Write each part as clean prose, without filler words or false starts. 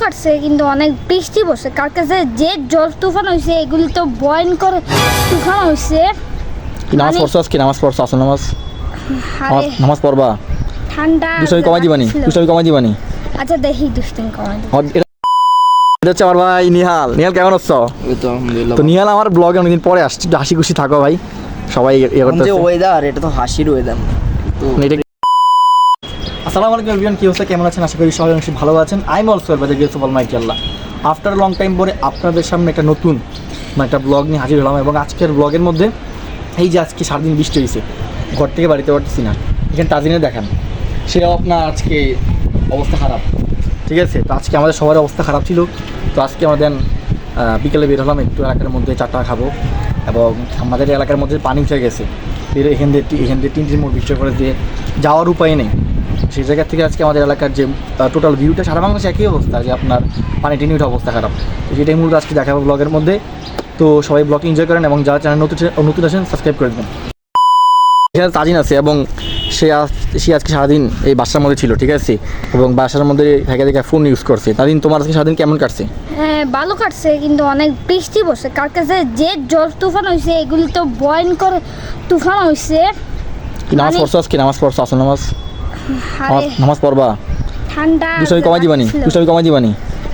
কাটছে কিন্তু অনেক বৃষ্টি পড়ছে। কালকে যে জল তুফান হয়েছে এগুলি তো ভয়ঙ্কর তুফান হয়েছে। নামাজ পড়ছো আজকে? নামাজ পড়ছো? আসল নামাজ নামাজ পড়বা? ঠান্ডা দুষ্টামি কমাই দিবানি, দুষ্টামি কমাই দিবানি। আচ্ছা দেখি দুষ্টামি কমাই দিই। এটা হচ্ছে আমার ভাই নিহাল। নিহাল কেমন আছো? তো নিহাল আমার ব্লগে অনেকদিন পরে আসছে, একটু হাসি খুশি থাকো ভাই। সবাই ওয়েদার, এটা তো হাসির ওয়েদার। আসসালামু আলাইকুম এভরিওয়ান, কি অবস্থা, কেমন আছেন? আশা করি সবাই অনেক ভালো আছেন। I am also by the grace of almighty Allah. After long time পরে আপনাদের সামনে একটা নতুন একটা ব্লগ নিয়ে হাজির হলাম। এবং আজকের ব্লগের মধ্যে এই যে আজকে সারাদিন বৃষ্টি হয়েছে, ঘর থেকে বাড়িতে পারতেছি না। এখানে তাজিনে দেখান, সেও আপনার আজকে অবস্থা খারাপ। ঠিক আছে, তো আজকে আমাদের সবার অবস্থা খারাপ ছিল। তো আজকে আমাদের বিকেলে বের হলাম, একটু এলাকার মধ্যে চাটা খাবো। এবং আমাদের এলাকার মধ্যে পানি উঠে গেছে, এখান দিয়ে তিনটির মোড় বৃষ্টি করে দিয়ে যাওয়ার উপায় নেই। সেই জায়গা থেকে আজকে আমাদের এলাকার যে টোটাল ভিউটা, সারা বাংলাদেশে একই অবস্থা, যে আপনার পানি টেনে উঠে অবস্থা খারাপ। তো সেটাই মূলত আজকে দেখাবো ব্লগের মধ্যে। তো সবাই ব্লগ এনজয় করেন এবং যারা চ্যানেল নতুন আসেন সাবস্ক্রাইব করে দেবেন। এখানে তাজিন আছে এবং সে আজকে সারাদিন এই বাসার মধ্যে ছিল, ঠিক আছে, এবং বাসার মধ্যে থেকে ফোন ইউজ করছে। তাজিন, তোমার আজকে সারাদিন কেমন কাটছে? হ্যাঁ ভালো কাটছে কিন্তু অনেক বৃষ্টি পড়ছে। কালকে যে জল তুফান হয়েছে এগুলি তো ভয়ঙ্কর তুফান হয়েছে। নামাজ পড়ছো আজকে? নামাজ পড়ছো? আসল নামাজ নামাজ পড়বা? ঠান্ডা দুষ্টামি কমাই দিবানি, দুষ্টামি কমাই দিবানি।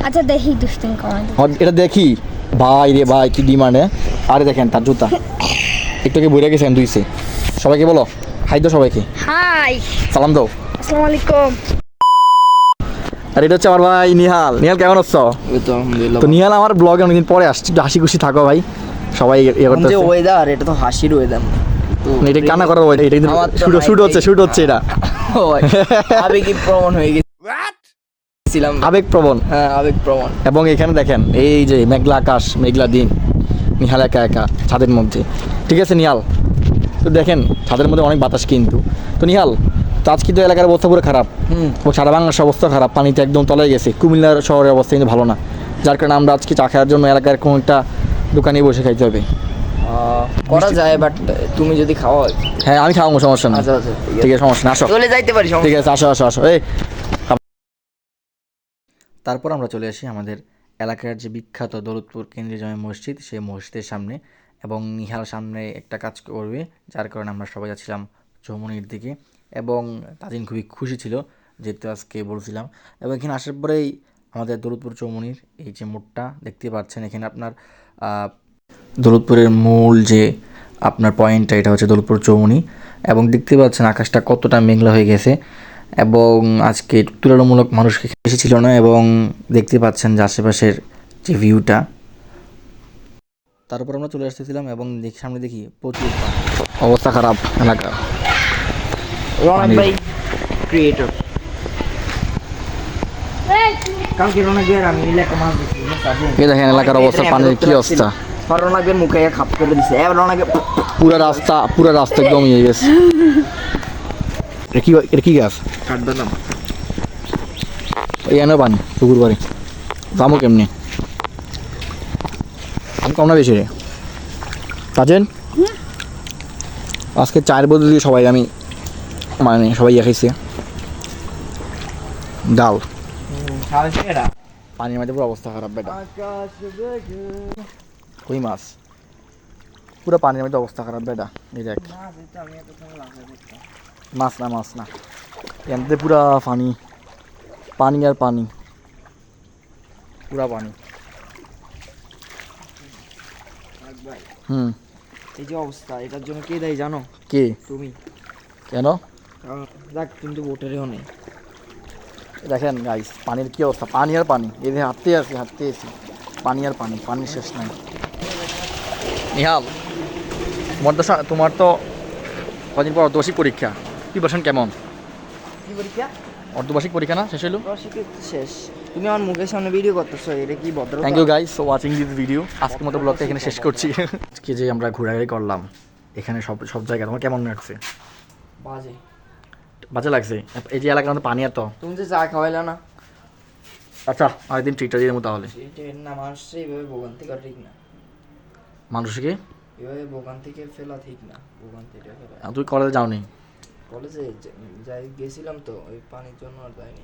আচ্ছা দেখি দুষ্টামি কমাই দিই। এটা দেখি ভাই রে ভাই, কি ডিমান্ড! আরে দেখেন তার জুতা একটুকে বইরে গেছেন দুইছে। সবাইকে বলো হাই দাও, সবাইকে হাই, সালাম দাও। আসসালামু আলাইকুম। আর এটা হচ্ছে আমার ভাই নিহাল। নিহাল কেমন আছো? তো নিহাল আমার ব্লগে অনেকদিন পরে আসছে, একটু হাসি খুশি থাকো ভাই। সবাই ওয়েদার, এটা তো হাসির ওয়েদার। এটা কান্না করার ওয়েদার, এটা কিন্তু শুট হচ্ছে এটা আবেগী প্রবণ হয়ে গেছিলাম, আবেগ প্রবণ। হ্যাঁ আবেগ প্রবণ। এবং এখানে দেখেন এই যে মেঘলা আকাশ, মেঘলা দিন, নিহাল একা একা ছাদের মধ্যে। ঠিক আছে নিহাল, তো দেখেন ছাদের মধ্যে অনেক বাতাস কিন্তু। তো নিহাল, তো আজকে তো এলাকার অবস্থা পুরো খারাপ, এবং সারা বাংলাদেশের অবস্থা খারাপ, পানিতে একদম তলায় গেছে। কুমিল্লার শহরের অবস্থা কিন্তু ভালো না, যার কারণে আমরা আজকে চা খাওয়ার জন্য এলাকার কোনো একটা দোকানে বসে খাইতে হবে। করা যায়, বাট তুমি যদি খাওয়া। হ্যাঁ আমি খাওয়াবো, সমস্যা না। আচ্ছা আচ্ছা ঠিক আছে, সমস্যা না, আসো। চলে যাইতে পারি, ঠিক আছে, আসো আসো আসো। এই তারপর আমরা চলে আসি আমাদের এলাকার যে বিখ্যাত দৌলতপুর কেন্দ্রীয় জামে মসজিদ, সেই মসজিদের সামনে। এবং নিহাল সামনে একটা কাজ করবে, যার কারণে আমরা সবাই যাচ্ছিলাম চৌমনির দিকে। এবং তাজিন খুবই খুশি ছিল, যেহেতু আজকে বলছিলাম। এবং এখানে আসার পরেই আমাদের দৌলতপুর চৌমনির এই যে মোড়টা দেখতে পাচ্ছেন, এখানে আপনার দৌলতপুরের মূল যে আপনার পয়েন্টটা, এটা হচ্ছে দৌলতপুর চৌমনি। এবং দেখতে পাচ্ছেন আকাশটা কতটা মেঘলা হয়ে গেছে। এবং আজকে তুলনামূলক মানুষ বেশি ছিল না, এবং দেখতে পাচ্ছেন যে আশেপাশের যে ভিউটা। তারপর আমরা চলে আসতেছিলাম এবং সামনে দেখি প্রচুর অবস্থা খারাপ এলাকা। রনক ভাই ক্রিয়েটর, কালকে রনকের আমি এলাকা মাছ দিচ্ছি। এই দেখেন এলাকার অবস্থা, পানির কি অবস্থা। রনকের মুখে খাপ করে দিচ্ছে, রনকে পুরো রাস্তা একদম ইয়ে গেছে। এটা কি গাছ? কাঠবাদাম। এই এনে পানি পুকুর বাড়ি যাবো কেমনি? আমি কম না বেশি রে তাজেন? আজকে চায়ের বদলে দিয়ে সবাই আমি মানে সবাই ইয়ে খাইছে ডাল। পানির মধ্যে পুরো অবস্থা খারাপ বেটা। কই মাছ, পুরো পানির মধ্যে অবস্থা খারাপ বেটা। এই দেখ মাছ না এমনিতে পুরা পানি আর পানি, পুরা পানি। এই যে অবস্থা, এটার জন্য কে দেয় জানো? কে? তুমি। কেন? দেখ কিন্তু ভোটারেও নেই। দেখেন গাইস পানির কি অবস্থা, পানি আর পানি। এই যে হাঁটতে আছি পানি আর পানি, পানির শেষ নাই। নিহাল, তোমার তো কদিন পর অর্ধবার্ষিক পরীক্ষা, প্রিপারেশন কেমন? কি পরীক্ষা? অর্ধবার্ষিক পরীক্ষা না শেষ হলো? শেষ। তুমি আমার মুখের সামনে ভিডিও করতেছো, এটা কি ভদ্রতা? Thank you guys for watching this video. আজকের মতো ব্লগটা এখানে শেষ করছি। আজকে যে আমরা ঘোরাঘুরি করলাম এখানে সব জায়গা, তোমার কেমন লাগছে? বাজে লাগছে? এই যে এলাকার মধ্যে পানি এত। তুমি যে চা খাওয়াইলা না। আচ্ছা আরেকদিন ট্রিটটা দিয়ে দেবো তাহলে। না, মানুষটা এইভাবে ভোগান থেকে ঠিক না। মানুষকে এভাবে ভোগান থেকে ফেলা ঠিক না। ভোগান থেকে ফেলা। তুই কলেজে যাওনি? কলেজে যাই গেছিলাম তো, ওই পানির জন্য আর যাইনি।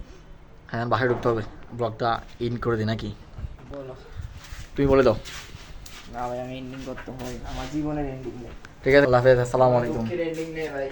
হ্যাঁ বাসায় ঢুকতে হবে, ব্লগটা ইন করে দিই নাকি? বলো। তুমি বলে দাও। না ভাই, আমি এন্ডিং করতে হয়, আমার জীবনের এন্ডিং নেই। ঠিক আছে, আল্লাহ হাফেজ, আসসালামু আলাইকুম। এন্ডিং নেই ভাই।